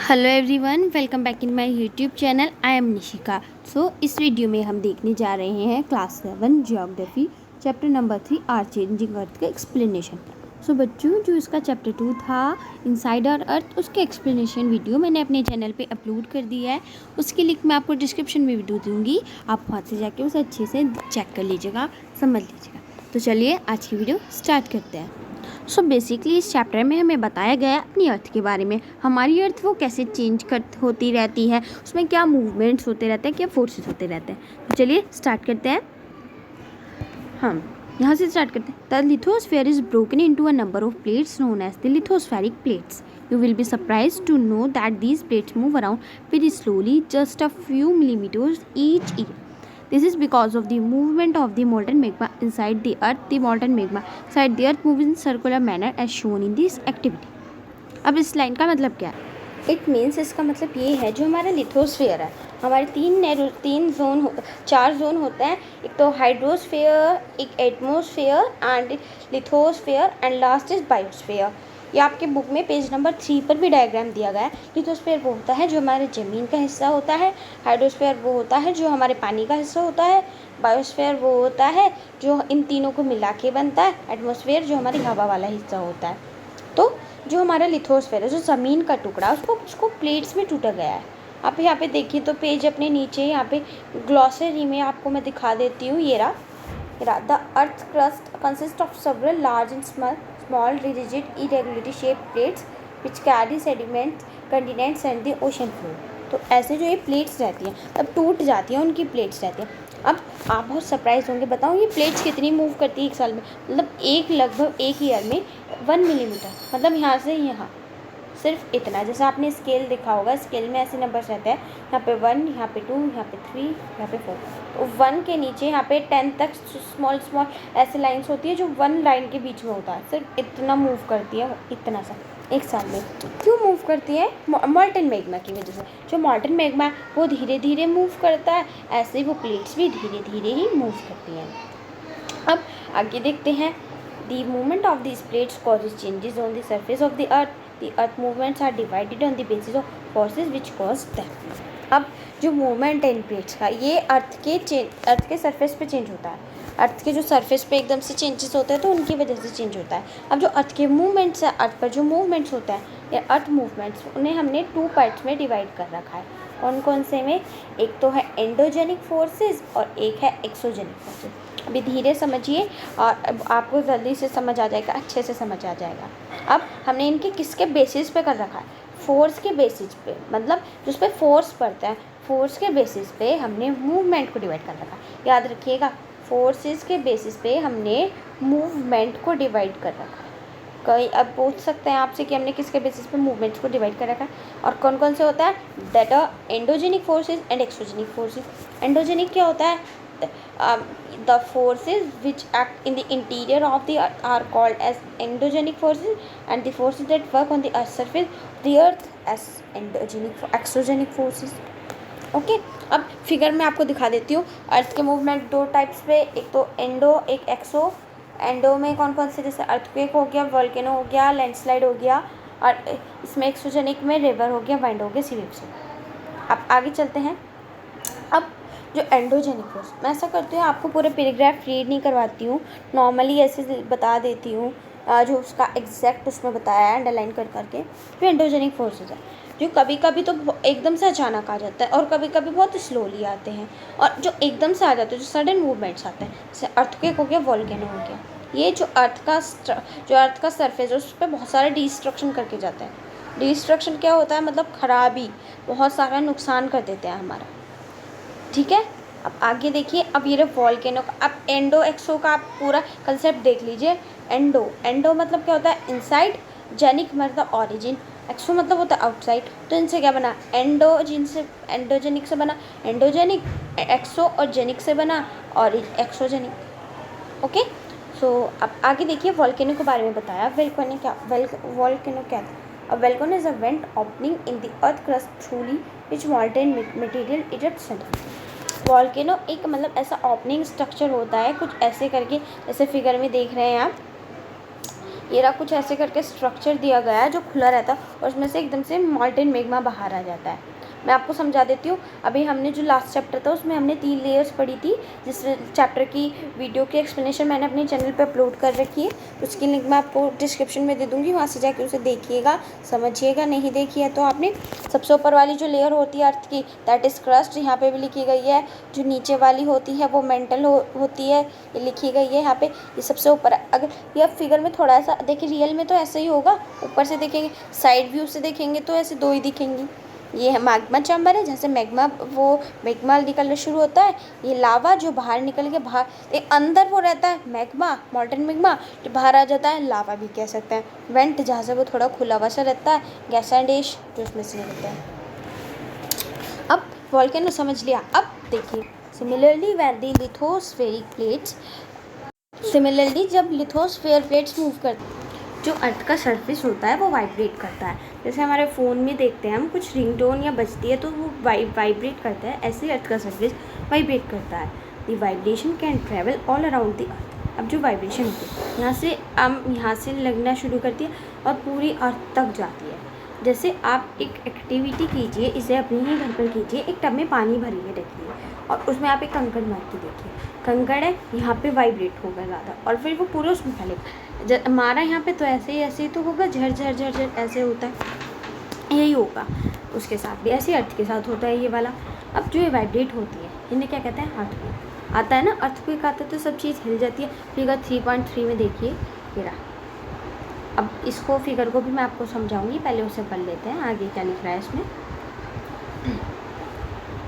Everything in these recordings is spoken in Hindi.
Hello everyone, welcome back in my YouTube channel. I am Nishika. इस वीडियो में हम देखने जा रहे हैं class 7 geography chapter number 3 are changing earth का एक्सप्लेनेशन। बच्चों, जो इसका चैप्टर 2 था इनसाइड आवर अर्थ, उसके एक्सप्लेनेशन वीडियो मैंने अपने चैनल पे अपलोड कर दिया है। उसकी लिंक मैं आपको डिस्क्रिप्शन में वीडियो दूँगी, आप वहाँ से जाके उसे अच्छे से चेक कर लीजिएगा, समझ लीजिएगा। तो चलिए आज की वीडियो स्टार्ट करते हैं। बेसिकली इस चैप्टर में हमें बताया गया है अपनी अर्थ के बारे में। हमारी अर्थ वो कैसे चेंज होती रहती है, उसमें क्या मूवमेंट्स होते रहते हैं, क्या फोर्सेस होते रहते हैं। तो चलिए स्टार्ट करते हैं। हम यहाँ से स्टार्ट करते हैं। The lithosphere is broken into a number of plates known as the lithospheric plates. You will be surprised to know that these plates move around very slowly, just a few millimeters each year. This is because of the movement of the molten magma inside the earth. The molten magma inside the earth moves in circular manner as shown in this activity. अब इस लाइन का मतलब क्या है? इट मीन्स, इसका मतलब ये है, जो हमारा लिथोस्फेयर है, हमारे चार जोन होते हैं। एक तो हाइड्रोस्फेयर, एक atmosphere and lithosphere and last is biosphere. ये आपके बुक में पेज नंबर 3 पर भी डायग्राम दिया गया है। लिथोस्फेयर वो होता है जो हमारे ज़मीन का हिस्सा होता है, हाइड्रोस्फेयर वो होता है जो हमारे पानी का हिस्सा होता है, बायोस्फेयर वो होता है जो इन तीनों को मिला के बनता है, एटमोस्फेयर जो हमारी हवा वाला हिस्सा होता है। तो जो हमारा लिथोस्फेयर है, जो ज़मीन का टुकड़ा, उसको प्लेट्स में टूटा गया है। आप यहाँ पे देखिए तो पेज अपने नीचे यहाँ पे ग्लॉसरी में आपको मैं दिखा देती हूँ। ये रहा the earth crust consist of several large and small rigid irregularly shaped plates which carry sediments continents and the ocean floor. तो ऐसे जो ये प्लेट्स रहती हैं तब टूट जाती हैं, उनकी प्लेट्स रहती हैं। अब आप बहुत सरप्राइज होंगे, बताओ ये प्लेट्स कितनी मूव करती है एक साल में? मतलब लगभग एक ईयर में 1 मिलीमीटर, मतलब यहाँ से यहाँ सिर्फ इतना। जैसे आपने स्केल देखा होगा, स्केल में ऐसे नंबर्स रहते हैं, यहाँ पे 1, यहाँ पे 2, यहाँ पे 3, यहाँ पे 4। तो 1 के नीचे यहाँ पे 10 तक स्मॉल ऐसे लाइंस होती है जो 1 लाइन के बीच में होता है। सिर्फ इतना मूव करती है, इतना सा एक साल में। क्यों मूव करती है? मॉल्टन मैग्मा की वजह से। जो मॉल्टन मैग्मा है वो धीरे धीरे मूव करता है, ऐसे ही वो प्लेट्स भी धीरे धीरे ही मूव करती हैं। अब आगे देखते हैं। The movement of these plates causes changes on the surface of the earth. The earth movements are divided on the basis of forces which cause them. अब जो मूवमेंट है इन प्लेट्स का, ये अर्थ के सरफेस पे चेंज होता है। अर्थ के जो सरफेस पे एकदम से चेंजेस होते हैं तो उनकी वजह से चेंज होता है। अब जो अर्थ के मूवमेंट्स है, अर्थ पर जो मूवमेंट्स होता है, ये अर्थ मूवमेंट्स, उन्हें हमने 2 पार्ट्स में डिवाइड कर रखा है। कौन कौन से में? एक तो है एंडोजेनिक फोर्सेस और एक है एक्सोजेनिक फोर्सेस। अभी धीरे समझिए और आपको जल्दी से समझ आ जाएगा, अच्छे से समझ आ जाएगा। अब हमने इनके किसके बेसिस पे कर रखा है? फोर्स के बेसिस पे, मतलब जिस पे फोर्स पड़ता है, फोर्स के बेसिस पे हमने मूवमेंट को डिवाइड कर रखा है। याद रखिएगा, फोर्सेस के बेसिस पे हमने मूवमेंट को डिवाइड कर रखा है। कई अब पूछ सकते हैं आपसे कि हमने किसके बेसिस पे मूवमेंट्स को डिवाइड कर रखा है और कौन कौन से होता है? That are endogenic forces and exogenic forces. Endogenic क्या होता है? The forces which act in the interior of the earth are called as endogenic forces, and the forces that work on the earth's surface the earth as exogenic forces. Okay, अब फिगर में आपको दिखा देती हूँ। अर्थ के मूवमेंट 2 टाइप्स पे, एक तो एंडो, एक एक्सो। एंडो में कौन कौन से? जैसे अर्थक्वेक हो गया, वोल्केनो हो गया, लैंडस्लाइड हो गया, और इसमें एक्सोजेनिक में रिवर हो गया, वाइंड हो गया, सी वेव से। अब आगे चलते हैं। अब जो एंडोजेनिक फोर्स, मैं ऐसा करती हूँ, आपको पूरे पैराग्राफ रीड नहीं करवाती हूँ, नॉर्मली ऐसे बता देती हूँ जो उसका एग्जैक्ट उसमें बताया है अंडरलाइन कर करके। जो एंडोजेनिक फोर्सेस है, जो कभी कभी तो एकदम से अचानक आ जाता है और कभी कभी बहुत स्लोली आते हैं, और जो एकदम से आ जाते हैं, जो सडन मूवमेंट्स आते हैं, जैसे अर्थक्वेक हो गया, वोल्केनो हो गया। ये जो अर्थ का सरफेस है उस पर बहुत सारा डिस्ट्रक्शन करके जाते हैं। डिस्ट्रक्शन क्या होता है? मतलब खराबी, बहुत सारा नुकसान कर देते हैं हमारा। ठीक है, अब आगे देखिए। अब ये वोल्केनो का, अब एंडो एक्सो का आप पूरा कंसेप्ट देख लीजिए। एंडो मतलब क्या होता है? इनसाइड, जेनिक मतलब ऑरिजिन, एक्सो मतलब होता है आउटसाइड। तो इनसे क्या बना? एंडोजेनिक से बना एंडोजेनिक, एक्सो और जेनिक से बना और एक्सोजेनिक। ओके, अब आगे देखिए, वोल्केनो के बारे में बताया। वोल्केनो क्या था? A volcano is a vent opening in the earth crust through which molten material erupts suddenly. Volcano एक मतलब ऐसा ओपनिंग स्ट्रक्चर होता है, कुछ ऐसे करके, जैसे फिगर में देख रहे हैं आप। ये रहा कुछ ऐसे करके स्ट्रक्चर दिया गया है जो खुला रहता है और उसमें से एकदम से मॉल्टेन मैग्मा बाहर आ जाता है। मैं आपको समझा देती हूँ। अभी हमने जो लास्ट चैप्टर था उसमें हमने 3 लेयर्स पढ़ी थी, जिस चैप्टर की वीडियो की एक्सप्लेनेशन मैंने अपने चैनल पे अपलोड कर रखी है। उसकी लिंक मैं आपको डिस्क्रिप्शन में दे दूँगी, वहाँ से जाके उसे देखिएगा, समझिएगा। नहीं देखी है तो आपने। सबसे ऊपर वाली जो लेयर होती है अर्थ की, दैट इज़ क्रस्ट, यहाँ पे भी लिखी गई है। जो नीचे वाली होती है वो मेंटल होती है, ये लिखी गई है यहाँ पे। ये सबसे ऊपर, अगर यह फिगर में थोड़ा सा देखिए, रियल में तो ऐसे ही होगा। ऊपर से देखेंगे, साइड व्यू से देखेंगे तो ऐसे 2 ही दिखेंगी। ये है मैग्मा चैम्बर है, जैसे मैग्मा निकलना शुरू होता है। ये लावा जो बाहर निकल के अंदर वो रहता है मैग्मा, मॉल्टेन मैग्मा, जो बाहर आ जाता है लावा भी कह सकते हैं। वेंट, जहाँ से वो थोड़ा खुला हुआ सा रहता है। गैस एंड एश, जो उसमें से निकलता है। अब वोल्केनो समझ लिया। अब देखिए, सिमिलरली जब लिथोस्फेयर प्लेट्स मूव करते, जो अर्थ का सरफेस होता है वो वाइब्रेट करता है। जैसे हमारे फ़ोन में देखते हैं हम, कुछ रिंगटोन या बजती है तो वो वाइब्रेट करता है, ऐसे ही अर्थ का सरफेस वाइब्रेट करता है। The vibration can travel all around the earth. अब जो वाइब्रेशन होती है यहाँ से लगना शुरू करती है और पूरी अर्थ तक जाती है। जैसे आप एक एक्टिविटी कीजिए, इसे अपने ही घर पर कीजिए। एक टब में पानी भरिए रखिए और उसमें आप एक कंकड़ मार के देखिए, कंकड़ है यहाँ पे वाइब्रेट होगा ज़्यादा और फिर वो पूरा उसमें फैलेगा। हमारा यहाँ पे तो ऐसे ही तो होगा, झर झर झर झर ऐसे होता है। यही होगा उसके साथ भी, ऐसे अर्थ के साथ होता है ये वाला। अब जो ये वाइब्रेट होती है इन्हें क्या कहते हैं, अर्थक्वेक आता है ना। अर्थक्वेक आता है तो सब चीज़ हिल जाती है। फिगर 3.3 में देखिए ये रहा। अब इसको फिगर को भी मैं आपको समझाऊंगी, पहले उसे पढ़ लेते हैं आगे क्या लिख रहा है इसमें।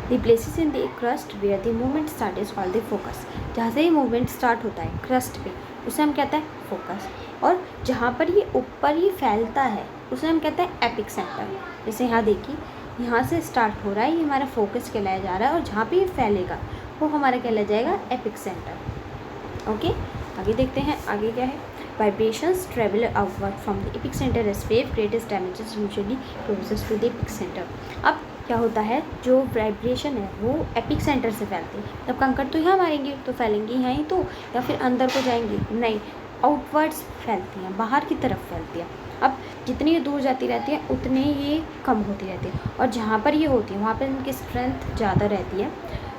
The places in the crust where the movement start is called the focus। जहाँ से ये मूवमेंट स्टार्ट होता है क्रस्ट पे, उसे हम कहते हैं फोकस। और जहाँ पर ये ऊपर ही फैलता है उसे हम कहते हैं एपिक सेंटर। जैसे यहाँ देखिए, यहाँ से स्टार्ट हो रहा है, ये हमारा फोकस कहलाया जा रहा है, और जहाँ पे ये फैलेगा वो हमारा कहलाया जाएगा एपिक सेंटर। ओके, आगे देखते हैं आगे क्या है। Vibrations travel outward from the epicenter as wave greatest damages usually closest to the epicenter। अब क्या होता है, जो वाइब्रेशन है वो एपिक सेंटर से फैलती है। तब कंकड़ तो यहाँ मारेंगे तो फैलेंगे यहाँ ही तो, या फिर अंदर को जाएंगी, नहीं, आउटवर्ड्स फैलती हैं, बाहर की तरफ फैलती है। अब जितनी ये दूर जाती रहती है उतने ये कम होती रहती है, और जहाँ पर ये होती है वहाँ पर इनकी स्ट्रेंथ ज़्यादा रहती है,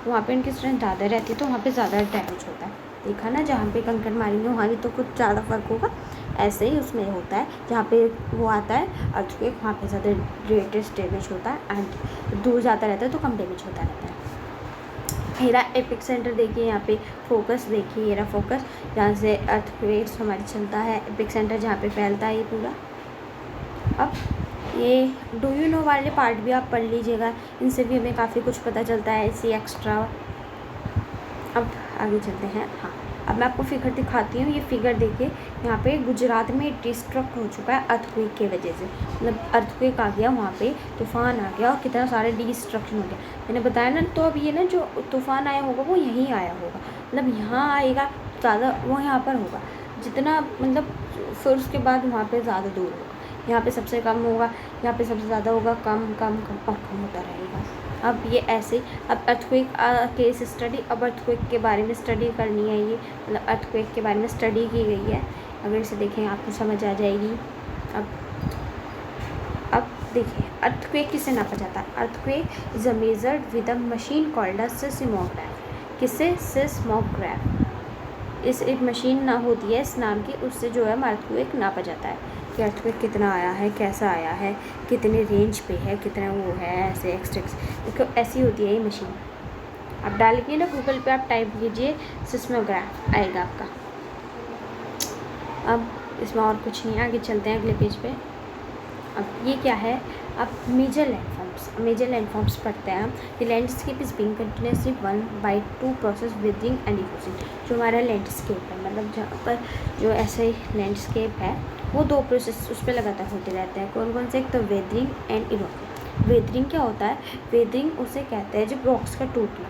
तो वहाँ पर ज़्यादा डैमेज होता है। देखा ना, जहाँ पे कंकड़ मारेंगे वहाँ भी तो कुछ ज़्यादा फर्क होगा। ऐसे ही उसमें होता है, जहाँ पे वो आता है अर्थक्वेक वहाँ पे ज़्यादा ग्रेटेस्ट डैमेज होता है, एंड दूर जाता रहता है तो कम डैमेज होता रहता है। मेरा एपिक सेंटर देखिए, यहाँ पे फोकस देखिए, ये रहा फोकस, जहाँ से अर्थक्वेक हमारी चलता है। एपिक सेंटर जहाँ पे फैलता है ये पूरा। अब ये डू यू नो वाले पार्ट भी आप पढ़ लीजिएगा, इनसे भी हमें काफ़ी कुछ पता चलता है इसी एक्स्ट्रा। अब आगे चलते हैं। हाँ, अब मैं आपको फिगर दिखाती हूँ। ये फिगर देखिए, यहाँ पे गुजरात में डिस्ट्रक्ट हो चुका है अर्थक्वेक की वजह से। मतलब अर्थक्वेक आ गया, वहाँ पे तूफान आ गया और कितना सारे डिस्ट्रक्शन हो गया। मैंने बताया ना, तो अब ये ना जो तूफान आया होगा वो यहीं आया होगा, मतलब यहाँ आएगा ज़्यादा, वो यहाँ पर होगा जितना, मतलब फिर उसके बाद वहाँ पर ज़्यादा दूर होगा। यहाँ पे सबसे कम होगा, यहाँ पे सबसे ज़्यादा होगा, कम कम कम और कम होता रहेगा। अब ये ऐसे, अब अर्थक्वेक केस स्टडी, अब अर्थक्वेक के बारे में स्टडी करनी है, ये मतलब अर्थक्वेक के बारे में स्टडी की गई है। अगर इसे देखें आपको समझ आ जाएगी। अब देखिए, अर्थक्वेक किसे नापा जाता है। Earthquake is a measured with a machine called a seismograph. किससे, सिस्मोग्राफ। इस एक मशीन ना होती है इस नाम की, उससे जो है अर्थक्वेक नापा जाता है कि अर्थक्वेक कितना आया है, कैसा आया है, कितने रेंज पे है, कितना वो है, ऐसे एक्सट्रिक्स। देखो ऐसी होती है ये मशीन। आप डालिए ना गूगल पे, आप टाइप कीजिए सिस्मोग्राफ, आएगा आपका। अब इसमें और कुछ नहीं है, आगे चलते हैं अगले पेज पे। अब ये क्या है, अब मेजर लैंडफॉर्म्स पढ़ते हैं हम। The landscape is being continuously 1/2 process weathering and erosion. जो हमारा लैंडस्केप है, मतलब जहाँ पर जो ऐसे लैंडस्केप है वो 2 प्रोसेस उस पर लगातार होते रहते हैं। कौन कौन से, एक तो वेदरिंग एंड इरोजन। वेदरिंग क्या होता है, वेदरिंग उसे कहते हैं जब रॉक्स का टूटना,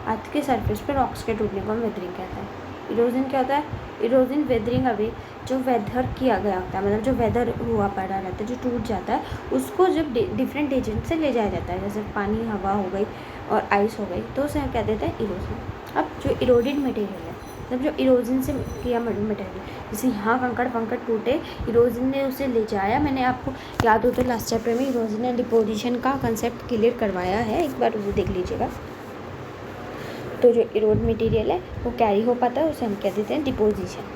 अर्थ के सरफेस पर रॉक्स के टूटने को हम वेदरिंग कहते हैं। इरोजन क्या होता है, इरोजन वेदरिंग अवे, जो वेदर किया गया होता है, मतलब जो वेदर हुआ पड़ा रहता है, जो टूट जाता है, उसको जब डिफरेंट एजेंट से ले जाया जाता है, जैसे पानी, हवा हो गई और आइस हो गई, तो उसे क्या कहते हैं, इरोजन। अब जो इरोडेड मटेरियल है मतलब जो इरोजन से किया मटेरियल, जैसे यहाँ कंकड़ पंकड़ टूटे, इरोजन ने उसे ले जाया। मैंने आपको याद हो तो लास्ट चैप्टर में इरोजन एंड डिपोजिशन का कंसेप्ट क्लियर करवाया है, एक बार वो देख लीजिएगा। तो जो इरोड मटेरियल है वो कैरी हो पाता है, उसे हम कह देते हैं डिपोजिशन।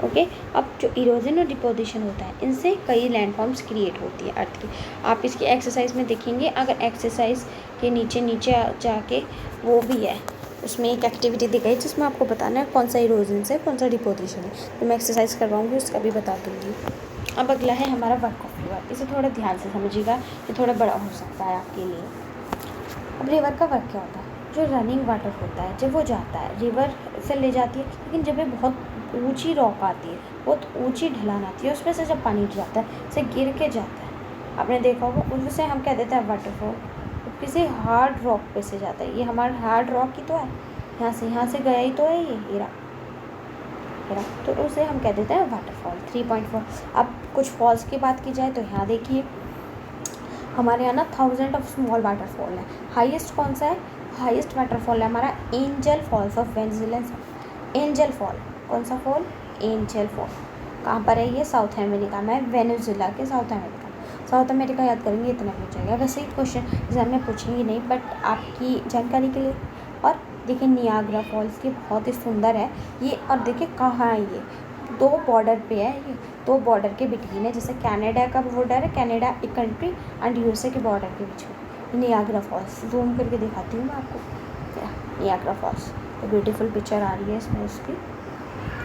ओके, अब जो इरोजन और डिपोजिशन होता है, इनसे कई लैंडफॉर्म्स क्रिएट होती है अर्थ की। आप इसकी एक्सरसाइज में देखेंगे, अगर एक्सरसाइज के नीचे जाके वो भी है, उसमें एक एक्टिविटी दी गई जिसमें आपको बताना है कौन सा इरोजन है कौन सा डिपोजिशन है। तो मैं एक्सरसाइज करवाऊँगी, उसका भी बता दूँगी। अब अगला है हमारा वर्क ऑफ रिवर। इसे थोड़ा ध्यान से समझिएगा, ये थोड़ा बड़ा हो सकता है आपके लिए। अब रिवर का वर्क क्या होता है? जो रनिंग वाटर होता है, जब वो जाता है रिवर से ले जाती है, लेकिन जब ये बहुत ऊंची रॉक आती है, बहुत ऊंची ढलान आती है, उसमें से जब पानी जाता है, उसे गिर के जाता है, आपने देखा होगा, उसे हम कह देते हैं वाटरफॉल। तो किसी हार्ड रॉक पे से जाता है, ये हमारा हार्ड रॉक ही तो है, यहाँ से गया ही तो है ये रहा, तो उसे हम कह देते हैं वाटरफॉल। 3.4। अब कुछ फॉल्स की बात की जाए तो यहाँ देखिए, हमारे यहाँ ना 1000 ऑफ स्मॉल वाटरफॉल है। हाईएस्ट कौन सा है? हाईएस्ट वाटरफॉल है हमारा angel falls of Venezuela. Angel fall, कौन सा फॉल? Angel fall. कहाँ पर है ये? साउथ अमेरिका में, वेनेजुएला के साउथ अमेरिका। साउथ अमेरिका याद करेंगे इतना हो जाएगा। वैसे ही क्वेश्चन एग्जाम में पूछेंगे नहीं, बट आपकी जानकारी के लिए। और देखिए नियाग्रा फॉल्स, की बहुत ही सुंदर है ये। और देखिए कहाँ है ये? 2 बॉर्डर पे है ये, 2 बॉर्डर के बिटवीन है। जैसे कनाडा का बॉर्डर है, कनाडा एक कंट्री, एंड यूएसए के बॉर्डर के बीच में नियाग्रा फॉल्स। जूम करके दिखाती हूँ मैं आपको, नियाग्रा फॉल्स। तो ब्यूटीफुल पिक्चर आ रही है इसमें उसकी।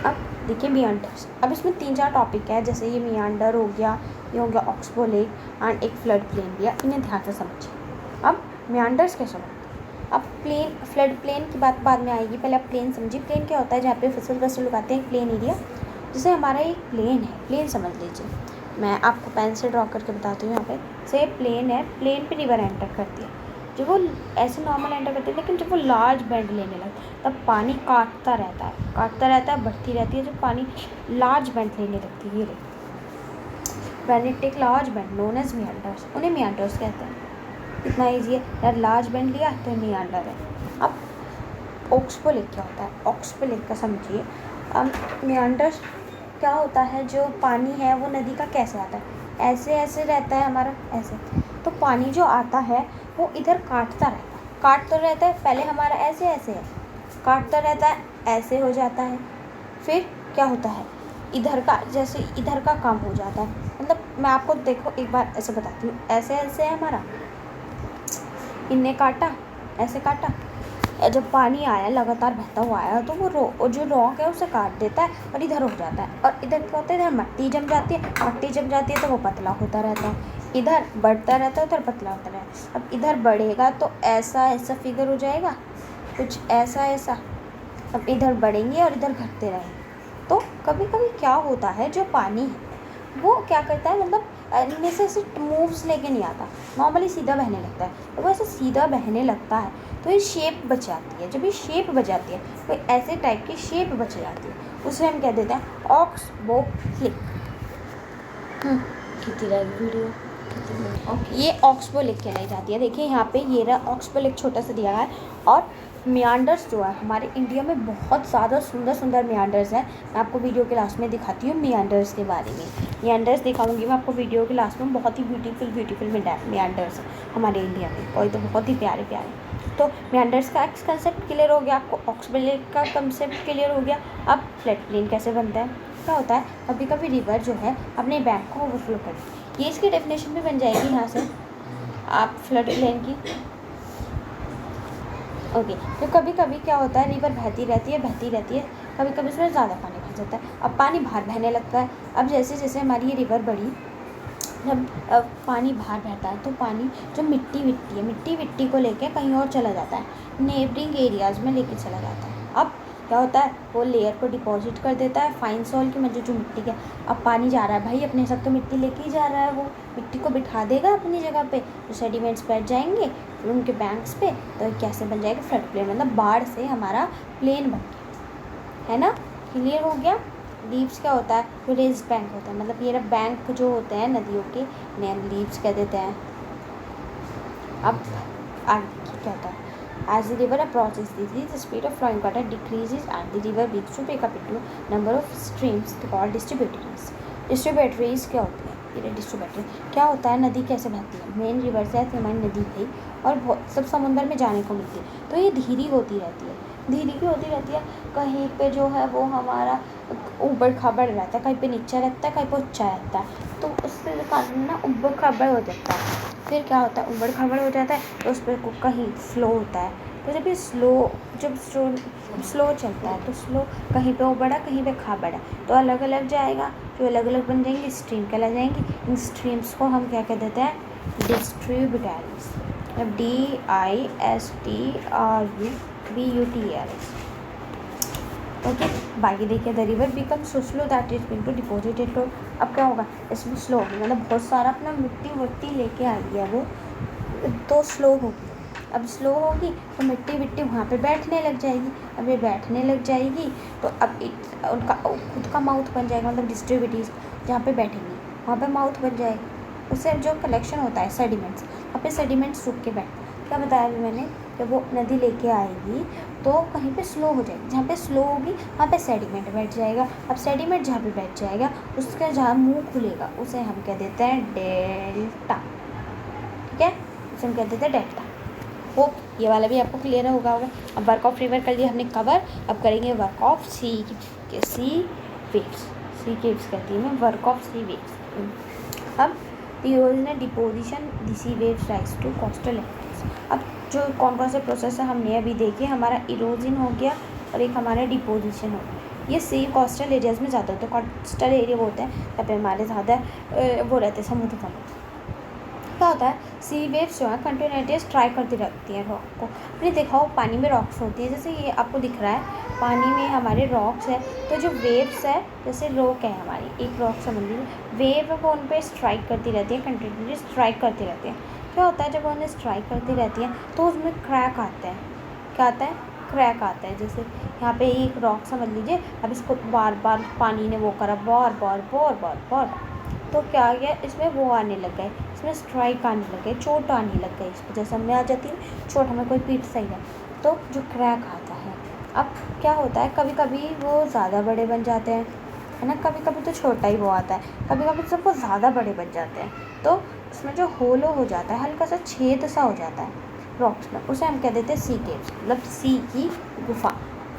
अब देखिए मियांडर्स। अब इसमें 3-4 टॉपिक है, जैसे ये मियांडर हो गया, ये हो गया ऑक्सबो लेक, एंड एक फ्लड प्लेन दिया। इन्हें ध्यान से समझिए। अब मियांडर्स कैसे बनते हैं? अब प्लेन, फ्लड प्लेन की बात बाद में आएगी, पहले आप प्लेन समझिए। प्लेन क्या होता है? जहाँ पे फसल उगाते हैं, प्लेन एरिया। जैसे हमारा एक प्लेन है, प्लेन समझ लीजिए। मैं आपको पेन से ड्रॉ करके बताती हूँ। यहाँ पे से प्लेन है, प्लेन पे रिवर एंटर करती है। जब वो ऐसे नॉर्मल एंटर करती है, लेकिन जब वो लार्ज बेंड लेने लगता है, तब पानी काटता रहता है, बढ़ती रहती है। जब पानी लार्ज बेंड लेने लगती है, ये when it take large bend known as meanders, उन्हें मियांडर्स कहते हैं। इतना ईजी है यार, लार्ज बेंड लिया तो मियांडर है। अब ऑक्सबो लेक क्या होता है? ऑक्सबो लेक का समझिए। मियांडर्स क्या होता है? जो पानी है वो नदी का कैसे आता है? ऐसे रहता है हमारा, ऐसे। तो पानी जो आता है वो इधर काटता रहता है। पहले हमारा ऐसे है, काटता रहता है, ऐसे हो जाता है। फिर क्या होता है? इधर का, जैसे इधर का काम हो जाता है। मतलब मैं आपको देखो एक बार ऐसे बताती हूँ, ऐसे है हमारा, इनने काटा, ऐसे काटा, जब पानी आया लगातार बहता हुआ आया, तो वो जो रॉक है उसे काट देता है और इधर हो जाता है। और इधर क्या होता है? इधर मट्टी जम जाती है, तो वो पतला होता रहता है। इधर बढ़ता रहता है, उधर पतला होता रहता है। अब इधर बढ़ेगा तो ऐसा फिगर हो जाएगा, कुछ ऐसा। अब इधर बढ़ेंगे और इधर घटते रहेंगे। तो कभी कभी क्या होता है, जो पानी है वो क्या करता है, मतलब इनमें से ऐसे मूव्स लेके नहीं आता, नॉर्मली सीधा बहने लगता है। तो वो ऐसे सीधा बहने लगता है तो ये शेप बच जाती है। जब ये शेप बच जाती है, कोई ऐसे टाइप की शेप बच जाती है, उसे हम कह देते हैं ऑक्सबो लेक। कितनी रहेगी वीडियो? ये ऑक्सबो लेक कहलाई जाती है। देखिए यहाँ पे ये रहा ऑक्सबो लेक, छोटा सा दिया है। और मियांडर्स जो है, हमारे इंडिया में बहुत ज़्यादा सुंदर मियांडर्स हैं। मैं आपको वीडियो के लास्ट में दिखाती हूँ मियांडर्स के बारे में। मियांडर्स दिखाऊंगी मैं आपको वीडियो के लास्ट में। बहुत ही ब्यूटीफुल मियांडर्स हैं हमारे इंडिया में, और तो बहुत ही प्यारे। तो मियांडर्स का कंसेप्ट क्लियर हो गया आपको, ऑक्सबो लेक का कंसेप्ट क्लियर हो गया। अब फ्लड प्लेन कैसे बनता है? क्या होता है? कभी कभी रिवर जो है अपने बैंक को ओवरफ्लो करती है। ये इसकी डेफिनेशन भी बन जाएगी यहाँ से, आप फ्लड प्लेन की। ओके, तो कभी कभी क्या होता है, रिवर बहती रहती है, कभी कभी उसमें ज़्यादा पानी भर जाता है। अब पानी बाहर बहने लगता है। अब जैसे हमारी ये रिवर बढ़ी, जब पानी बाहर बहता है तो पानी जो मिट्टी को लेके कहीं और चला जाता है, नेबरिंग एरियाज़ में लेके चला जाता है। अब क्या होता है? वो लेयर को डिपॉजिट कर देता है फाइन सॉइल की, मतलब जो मिट्टी का। अब पानी जा रहा है भाई, अपने साथ तो मिट्टी लेके ही जा रहा है, वो मिट्टी को बिठा देगा अपनी जगह पे, तो सेडिमेंट्स बैठ जाएंगे फिर उनके बैंक्स पे। तो कैसे बन जाएगा? फ्लड प्लेन, मतलब बाढ़ से हमारा प्लेन बन गया, है ना? क्लियर हो गया? लीव्स क्या होता है? जो रेज बैंक होता है, मतलब ये बैंक जो होते हैं नदियों के, इन्हें लीव्स कह देते हैं। अब आगे क्या होता है? As the river approaches the sea, the speed of flowing water decreases and the river begins to break up into number of streams called distributaries. Distributaries क्या होती है? ये डिस्ट्रीब्यूटरी क्या होता है? नदी कैसे बहती है? मेन रिवर से ऐसे हमारी नदी गई और बहुत सब समुद्र में जाने को मिलती है, तो ये धीरे होती रहती है, धीरे की होती रहती है। कहीं पे जो है वो हमारा ऊबड़ खाबड़ रहता है, कहीं पे नीचा रहता है, कहीं पे ऊंचा रहता है, तो उसके कारण ना ऊबड़ खाबड़ हो जाता है। फिर क्या होता है? ऊबड़ खाबड़ हो जाता है तो उस पर कहीं स्लो होता है, तो जब ये स्लो चलता है तो स्लो कहीं पे ऊबड़ा कहीं पे खाबड़ा, तो अलग अलग जाएगा, जो अलग अलग बन जाएंगी स्ट्रीम कहला जाएंगी। इन स्ट्रीम्स को हम क्या कह देते हैं? डिस्ट्रीब्यूटरीज। मतलब DISTRUBUTERS। ओके, बाकी देखिए, the river become so slow that is going to deposit it. अब क्या होगा? इसमें स्लो होगी, मतलब बहुत सारा अपना मिट्टी वट्टी लेके आ गया वो, तो स्लो होगी। अब स्लो होगी तो मिट्टी विट्टी वहाँ पे बैठने लग जाएगी। अब ये बैठने लग जाएगी तो अब उनका खुद का माउथ बन जाएगा, मतलब डिस्ट्रीब्यूटरीज जहाँ पे बैठेंगी वहाँ पे माउथ बन जाएगा। उससे जो कलेक्शन होता है सेडिमेंट्स, वहाँ पे सेडिमेंट्स रुक के बैठते हैं। क्या बताया अभी मैंने? जब वो नदी लेके आएगी तो कहीं पे स्लो हो जाएगी, जहाँ पे स्लो होगी वहाँ पे सेडिमेंट बैठ जाएगा। अब सेडिमेंट जहाँ पे बैठ जाएगा उसका जहाँ मुँह खुलेगा उसे हम कह देते हैं डेल्टा। ठीक है, उसे हम कह देते हैं डेल्टा। होप ये वाला भी आपको क्लियर होगा। अब वर्क ऑफ रिवर कर लिया हमने कवर, अब करेंगे work of sea waves. Sea waves कहती है मैं, वर्क ऑफ सी वेव्स। अब erosion deposition the sea waves rise to coastal areas. अब जो कौन कौन से प्रोसेस है हमने अभी देखे, हमारा इरोजन हो गया और एक हमारा डिपोजिशन हो गया। ये सी कोस्टल एरियाज में ज़्यादा होता है। कोस्टल एरिया वो होता है जहाँ पे हमारे ज़्यादा वो रहते हैं समुद्र। क्या होता है? सी वेव्स जो है कंटिन्यूटी ट्राई करती रहती हैं रॉक को। आपने देखा हो पानी में रॉक्स होती है, जैसे ये आपको दिख रहा है पानी में हमारे रॉक्स है, तो जो वेव्स है जैसे रॉक है हमारी, एक रॉक समझ लीजिए, वेव है वो उन पर स्ट्राइक करती रहती है, कंटिन्यूटी स्ट्राइक करती रहती है। क्या होता है? जब उन्हें स्ट्राइक करती रहती हैं तो उसमें क्रैक आता है। क्या आता है? क्रैक आता है। जैसे यहाँ पे एक रॉक समझ लीजिए, अब इसको बार बार पानी ने वो करा, बार बार, तो क्या आ गया? इसमें वो आने लग गए, इसमें स्ट्राइक आने लग गए, चोट आने लग गई। इसको जैसे हमें आ जाती है चोट, हमें कोई पीट सही है तो जो क्रैक आता है। अब क्या होता है? कभी कभी वो ज़्यादा बड़े बन जाते हैं, है ना, कभी कभी तो छोटा ही वो आता है, कभी कभी सबको ज़्यादा बड़े बन जाते हैं, तो उसमें जो होलो हो जाता है, हल्का सा छेद सा हो जाता है रॉक्स में, उसे हम कह देते हैं सी केव्स, मतलब सी की गुफा।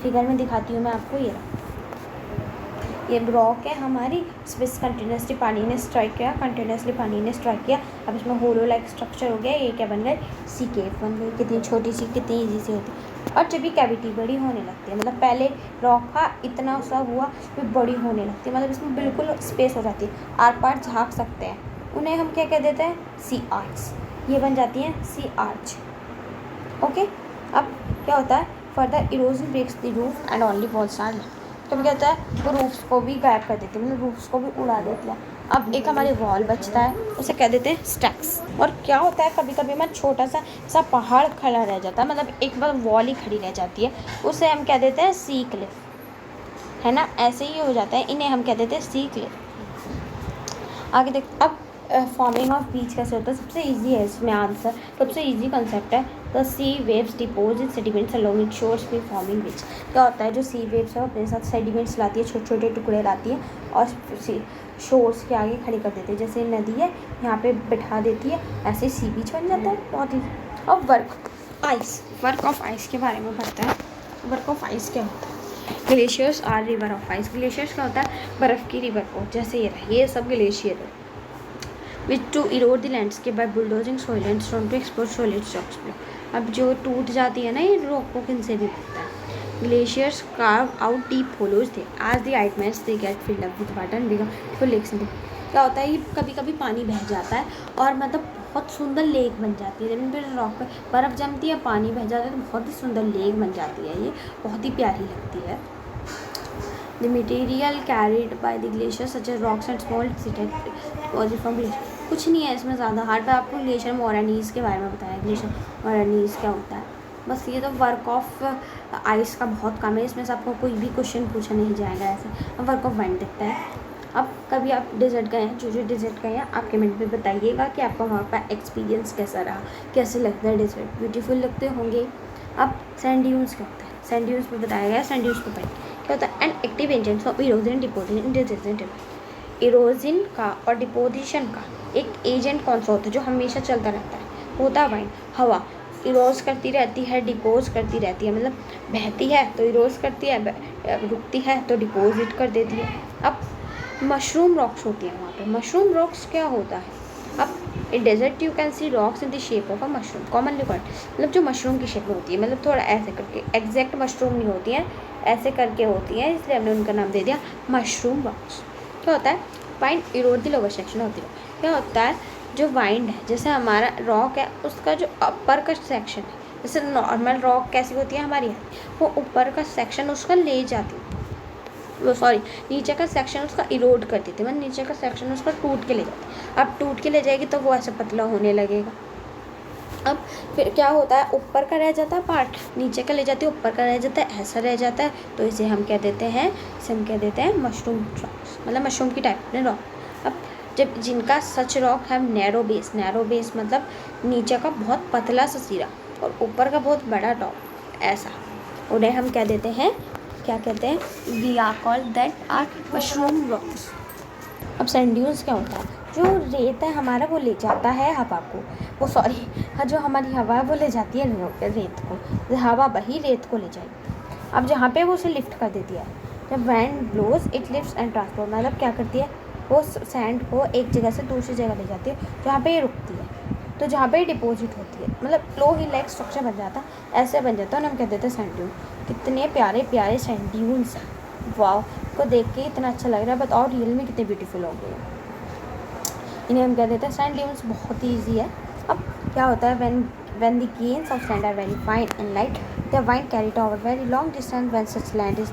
फिगर में दिखाती हूँ मैं आपको, ये रॉक है हमारी, इसमें कंटिन्यूसली पानी ने स्ट्राइक किया, अब इसमें होलो लाइक स्ट्रक्चर हो गया, ये क्या बन गए? सी केव बन गई। कितनी छोटी सी, कितनी ईजी सी होती है। और जब भी कैविटी बड़ी होने लगती है, मतलब पहले रॉक का इतना सा हुआ फिर बड़ी होने लगती है, मतलब इसमें बिल्कुल स्पेस हो जाती है, आर पार झाँक सकते हैं, उन्हें हम क्या कह देते हैं? सी आर्च। ये बन जाती हैं सी आर्च। ओके, अब क्या होता है? Further erosion breaks the roof and only walls are left. कभी क्या होता है? वो रूफ्स को भी गायब कर देती है, मतलब रूफ्स को भी उड़ा देती है। अब एक हमारे वॉल बचता है, उसे कह देते हैं स्टैक्स। और क्या होता है? कभी कभी मैं छोटा सा पहाड़ खड़ा रह जाता है, मतलब एक बार वॉल ही खड़ी रह जाती है, उसे हम कह देते हैं सी क्लिफ, है ना, ऐसे ही हो जाता है, इन्हें हम कह देते हैं सी क्लिफ। आगे देख, अब फॉर्मिंग ऑफ बीच कैसे होता है? सबसे इजी है इसमें आंसर, सबसे इजी कंसेप्ट है। The sea waves deposit sediments along it shores with forming beach. क्या होता है? जो सी वेव्स है अपने साथ सेडिमेंट्स लाती है, छोटे छोटे टुकड़े लाती है और शोर्स के आगे खड़े कर देती है। जैसे नदी है यहाँ पे बिठा देती है, ऐसे सी बीच बन जाता है, बहुत ही। अब वर्क ऑफ आइस के बारे में पढ़ते हैं। वर्क ऑफ आइस क्या होता है? Glaciers are river of ice. Glaciers क्या होता है? बर्फ़ की रिवर को, जैसे ये सब ग्लेशियर है। which to erode the landscape by bulldozing soil and stone to expose solid rocks below। अब जो टूट जाती है ना ये रॉक को, किन से भी बनता है? Glaciers carve out deep hollows थे, as the ice melts they get filled up with water and become full lakes। क्या होता है? ये कभी कभी पानी बह जाता है और मतलब बहुत सुंदर लेक बन जाती है। जमीन पर रॉक पर बर्फ़ जमती है, पानी बह जाता है तो बहुत ही सुंदर लेक बन जाती है, ये बहुत ही प्यारी लगती है। The material carried by the glaciers such as rocks and small deposits from glacier। कुछ नहीं है इसमें ज़्यादा हार्ड, मैं आपको ग्लेशियर मोरानीज़ के बारे में बताया। ग्लेशियर मोरानीज़ क्या होता है? बस ये तो वर्क ऑफ आइस का बहुत कम है, इसमें से आपको कोई भी क्वेश्चन पूछा नहीं जाएगा ऐसे। अब वर्क ऑफ वाइंड दिखता है। अब कभी आप डेजर्ट गए हैं? जो डेजर्ट गए हैं आप कमेंट में बताइएगा कि आपका वहाँ का एक्सपीरियंस कैसा रहा, कैसे लगता है डेजर्ट? ब्यूटीफुल लगते होंगे, अब सैंड ड्यून्स क्या होता है, सैंड ड्यून्स में बताया गया, सैंड ड्यून्स में क्या होता है, an active agents of erosion deposition. Erosion का और डिपोजिशन का एक एजेंट कौन सा होता है जो हमेशा चलता रहता है, होता है वाइंड, हवा इरोज करती रहती है, डिपोज करती रहती है, मतलब बहती है तो इरोज करती है, रुकती है तो डिपोजिट कर देती है। अब मशरूम रॉक्स होती हैं वहाँ पे, मशरूम रॉक्स क्या होता है, अब in desert you can see rocks in the shape of a mushroom commonly called, मतलब जो मशरूम की शेप में होती है, मतलब थोड़ा ऐसे करके, एग्जैक्ट मशरूम नहीं होती हैं, ऐसे करके होती हैं, इसलिए हमने उनका नाम दे दिया मशरूम रॉक्स। क्या होता है, wind Erode the lower section होती है। क्या होता है, जो वाइंड है, जैसे हमारा रॉक है उसका जो अपर का सेक्शन है, जैसे नॉर्मल रॉक कैसी होती है हमारी, वो ऊपर का सेक्शन उसका ले जाती है, वो सॉरी नीचे का सेक्शन उसका इरोड कर देती है, मतलब नीचे का सेक्शन उसका टूट के ले जाती है। अब टूट के ले जाएगी तो वो ऐसे पतला होने लगेगा। अब फिर क्या होता है, ऊपर का रह जाता है पार्ट, नीचे का ले जाती है, ऊपर का रह जाता है, ऐसा रह जाता है, तो इसे हम क्या देते हैं, इसे हम क्या देते हैं, मशरूम रॉक्स, मतलब मशरूम की टाइप में रॉक। अब जब जिनका सच रॉक है नैरो बेस, नैरो बेस मतलब नीचे का बहुत पतला सा सिरा और ऊपर का बहुत बड़ा टॉप, ऐसा, उन्हें हम क्या देते हैं, क्या कहते हैं, we are called that are mushroom rocks. अब सैंड ड्यून्स क्या होता है, जो रेत है हमारा वो ले जाता है हवा को, वो सॉरी हाँ जो हमारी हवा है वो ले जाती है रेत को, हवा वही रेत को ले जाएगी। अब जहाँ पे वो उसे लिफ्ट कर देती है, जब wind blows it lifts and transport, मतलब क्या करती है, वो सैंड को एक जगह से दूसरी जगह ले जाती है जहाँ पे ये रुकती है, तो जहाँ पे डिपॉजिट होती है, मतलब लो ही लाइक स्ट्रक्चर बन जाता है, ऐसे बन जाता है, और हम कह देते हैं सैंड ड्यून। कितने प्यारे प्यारे सैंड ड्यून्स हैं, वाव, को देख के इतना अच्छा लग रहा है, बताओ रियल में कितने ब्यूटीफुल हो गए। इन्हें हम कह देते हैं सैंड ड्यून्स, बहुत ही ईजी है। अब क्या होता है, when the grains of sand are very fine and light, the wind carried over very long distance when such land is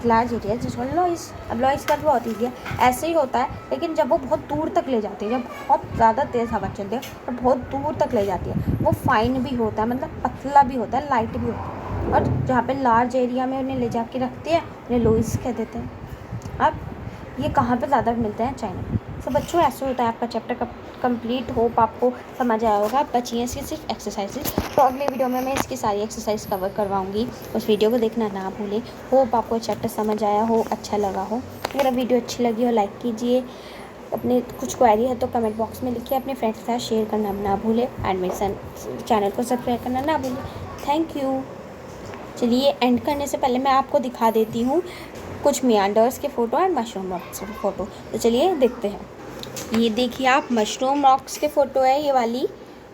large areas is called loess। अब लॉइस का बहुत ईजी है, ऐसे ही होता है, लेकिन जब वो बहुत दूर तक ले जाती है, जब बहुत ज़्यादा तेज़ हवा चलती है और बहुत दूर तक ले जाती है, वो फाइन भी होता है, मतलब पतला भी होता है, लाइट भी होता है, और जहाँ पे लार्ज एरिया में उन्हें ले जा के रखती है उन्हें लोइस कह देते हैं। अब ये कहाँ पे ज़्यादा मिलते हैं, चाइना में। तो बच्चों ऐसे होता है आपका चैप्टर कंप्लीट, होप आपको समझ आया होगा। बची हैं सिर्फ एक्सरसाइजेज, तो अगले वीडियो में मैं इसकी सारी एक्सरसाइज कवर करवाऊंगी, उस वीडियो को देखना ना भूलें। होप आपको चैप्टर समझ आया हो, अच्छा लगा हो। अगर वीडियो अच्छी लगी हो लाइक कीजिए, अपने कुछ क्वेरी है तो कमेंट बॉक्स में लिखिए, अपने फ्रेंड्स के साथ शेयर करना ना भूलें, एंड मेरे चैनल को सब्सक्राइब करना ना भूलें। Thank you. चलिए एंड करने से पहले मैं आपको दिखा देती हूँ कुछ मियांडर्स के फ़ोटो एंड मशरूम रॉक्स के फ़ोटो, तो चलिए देखते हैं। ये देखिए आप, मशरूम रॉक्स के फ़ोटो है, ये वाली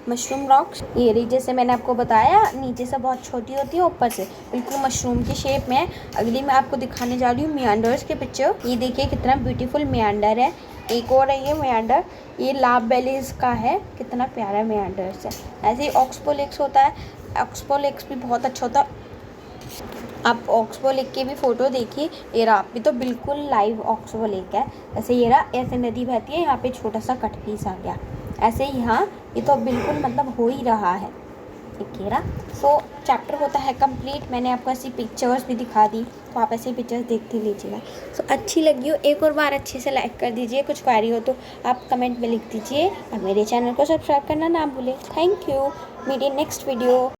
मशरूम रॉक्स, ये रही, जैसे मैंने आपको बताया नीचे से बहुत छोटी होती है, ऊपर से बिल्कुल मशरूम की शेप में है। अगली मैं आपको दिखाने जा रही हूँ मियांडर्स के पिक्चर। ये देखिए कितना ब्यूटीफुल मियांडर है। एक और है ये मियांडर, ये लाभ बेलीज का है, कितना प्यारा मियांडर्स है। ऐसे ही ऑक्सबो लेक्स होता है, ऑक्सबो लेक्स भी बहुत अच्छा होता है। आप ऑक्सबो लेक के भी फ़ोटो देखिए, ये रहा भी तो बिल्कुल लाइव ऑक्सबो लेक है। ऐसे ये रहा, ऐसे नदी बहती है, यहाँ पे छोटा सा कट पीस आ गया, ऐसे ही यहाँ ये तो बिल्कुल मतलब हो ही रहा है, एक ये रहा। सो चैप्टर होता है कंप्लीट। मैंने आपको ऐसी पिक्चर्स भी दिखा दी, तो आप ऐसी पिक्चर्स देखते लीजिएगा। सो अच्छी लगी हो एक और बार अच्छे से लाइक कर दीजिए, कुछ क्वेरी हो तो आप कमेंट में लिख दीजिए, और मेरे चैनल को सब्सक्राइब करना ना भूलें। थैंक यू, मेरी नेक्स्ट वीडियो।